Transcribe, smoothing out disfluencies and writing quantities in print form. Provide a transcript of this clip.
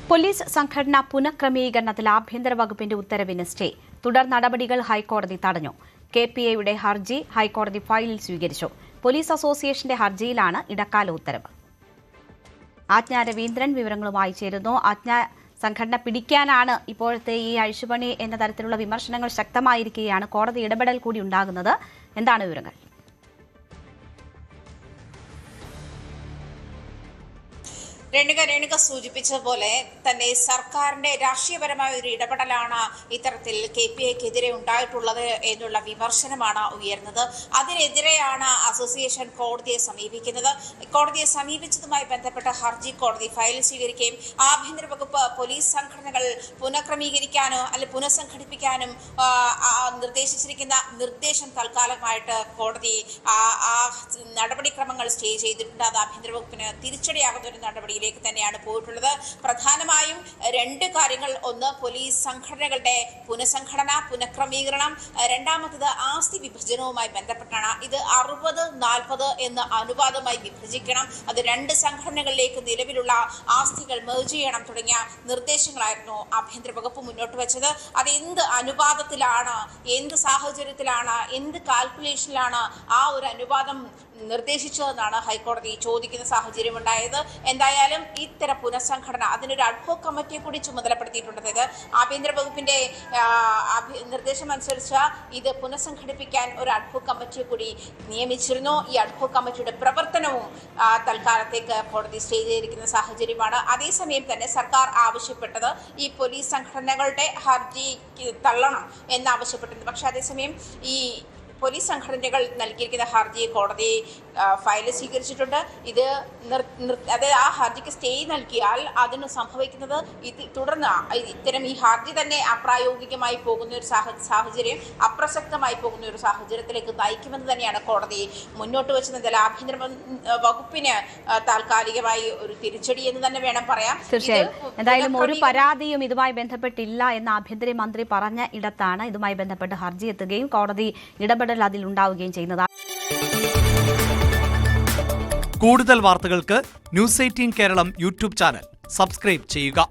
Police സംഘടന പുനഃക്രമീകരണത്തിൽ ആഭ്യന്തര വകുപ്പിന്റെ ഉത്തരവിന് സ്റ്റേ. തുടർ നടപടികൾ ഹൈക്കോടതി തടഞ്ഞു. കെപിഎയുടെ ഹർജി ഹൈക്കോടതി ഫയലിൽ സ്വീകരിച്ചു. പോലീസ് അസോസിയേഷന്റെ ഹർജിയിലാണ് ഇടക്കാല ഉത്തരവ്. ആജ്ഞ രവീന്ദ്രൻ വിവരങ്ങളുമായി ചേരുന്നു. ആജ്ഞ, സംഘടന പിടിക്കാനാണ് ഇപ്പോഴത്തെ ഈ അഴിച്ചുപണി എന്ന തരത്തിലുള്ള വിമർശനങ്ങൾ ശക്തമായിരിക്കുകയാണ്. കോടതി ഇടപെടൽ കൂടി ഉണ്ടാകുന്നത്. എന്താണ് വിവരങ്ങൾ? രേണുക സൂചിപ്പിച്ചതുപോലെ തന്നെ സർക്കാരിന്റെ രാഷ്ട്രീയപരമായ ഒരു ഇടപെടലാണ് ഇത്തരത്തിൽ കെപിഐക്കെതിരെ ഉണ്ടായിട്ടുള്ളത് എന്നുള്ള വിമർശനമാണ് ഉയർന്നത്. അതിനെതിരെയാണ് അസോസിയേഷൻ കോടതിയെ സമീപിക്കുന്നത്. കോടതിയെ സമീപിച്ചതുമായി ബന്ധപ്പെട്ട ഹർജി കോടതി ഫയൽ സ്വീകരിക്കുകയും ആഭ്യന്തര വകുപ്പ് പോലീസ് സംഘടനകൾ പുനഃക്രമീകരിക്കാനോ അല്ലെങ്കിൽ പുനഃസംഘടിപ്പിക്കാനും നിർദ്ദേശിച്ചിരിക്കുന്ന നിർദ്ദേശം തൽക്കാലമായിട്ട് കോടതി നടപടിക്രമങ്ങൾ സ്റ്റേ ചെയ്തിട്ടുണ്ട്. അത് ആഭ്യന്തര വകുപ്പിന് തിരിച്ചടിയാകുന്ന ഒരു നടപടിയിൽ തന്നെയാണ് പോയിട്ടുള്ളത്. പ്രധാനമായും രണ്ട് കാര്യങ്ങൾ: ഒന്ന്, പോലീസ് സംഘടനകളുടെ പുനഃസംഘടന, പുനഃക്രമീകരണം; രണ്ടാമത്തത് ആസ്തി വിഭജനവുമായി ബന്ധപ്പെട്ടാണ്. ഇത് 60-40 എന്ന അനുപാതമായി വിഭജിക്കണം. അത് രണ്ട് സംഘടനകളിലേക്ക് നിലവിലുള്ള ആസ്തികൾ മെർജ് ചെയ്യണം തുടങ്ങിയ നിർദ്ദേശങ്ങളായിരുന്നു ആഭ്യന്തര വകുപ്പ് മുന്നോട്ട് വെച്ചത്. അത് എന്ത് അനുപാതത്തിലാണ്, എന്ത് സാഹചര്യത്തിലാണ്, എന്ത് കാൽക്കുലേഷനിലാണ് ആ ഒരു അനുപാതം നിർദ്ദേശിച്ചതെന്നാണ് ഹൈക്കോടതി ചോദിക്കുന്ന സാഹചര്യം ഉണ്ടായത്. എന്തായാലും ഇത്തരം പുനഃസംഘടന അതിനൊരു അഡ്ഹോക് കമ്മിറ്റിയെ കൂടി ചുമതലപ്പെടുത്തിയിട്ടുണ്ട്. അതായത് ആഭ്യന്തര വകുപ്പിന്റെ നിർദ്ദേശം അനുസരിച്ച് ഇത് പുനഃസംഘടിപ്പിക്കാൻ ഒരു അഡ്ഹോക് കമ്മിറ്റിയെ കൂടി നിയമിച്ചിരുന്നു. ഈ അഡ്ഹോക് കമ്മിറ്റിയുടെ പ്രവർത്തനവും തൽക്കാലത്തേക്ക് കോടതി സ്റ്റേ ചെയ്തിരിക്കുന്ന സാഹചര്യമാണ്. അതേസമയം തന്നെ സർക്കാർ ആവശ്യപ്പെട്ടത് ഈ പോലീസ് സംഘടനകളുടെ ഹർജി തള്ളണം എന്നാവശ്യപ്പെട്ടിരുന്നു. പക്ഷേ അതേസമയം ഈ പോലീസ് സംഘടനകൾ നൽകിയിരിക്കുന്ന ഹർജി കോടതി ഫയൽ സ്വീകരിച്ചിട്ടുണ്ട്. ഇത് അതായത് ആ ഹർജിക്ക് സ്റ്റേ നൽകിയാൽ അതിന് സംഭവിക്കുന്നത് തുടർന്ന് ഇത്തരം ഈ ഹർജി തന്നെ അപ്രായോഗികമായി പോകുന്ന ഒരു സാഹചര്യം, അപ്രസക്തമായി പോകുന്ന ഒരു സാഹചര്യത്തിലേക്ക് നയിക്കുമെന്ന് തന്നെയാണ് കോടതി മുന്നോട്ട് വെച്ചത്. എന്തായാലും ആഭ്യന്തര വകുപ്പിന് താൽക്കാലികമായി ഒരു തിരിച്ചടി എന്ന് തന്നെ വേണം പറയാം. തീർച്ചയായും എന്തായാലും ഒരു പരാതിയും ഇതുമായി ബന്ധപ്പെട്ടില്ല എന്ന് ആഭ്യന്തരമന്ത്രി പറഞ്ഞ ഇടത്താണ് ഇതുമായി ബന്ധപ്പെട്ട് ഹർജി എത്തുകയും കോടതി ഇടപെടൽ അതിലുണ്ടാവുകയും ചെയ്യുന്നത്. കൂടുതൽ വാർത്തകൾക്ക് news 18 Keralam YouTube channel subscribe ചെയ്യുക.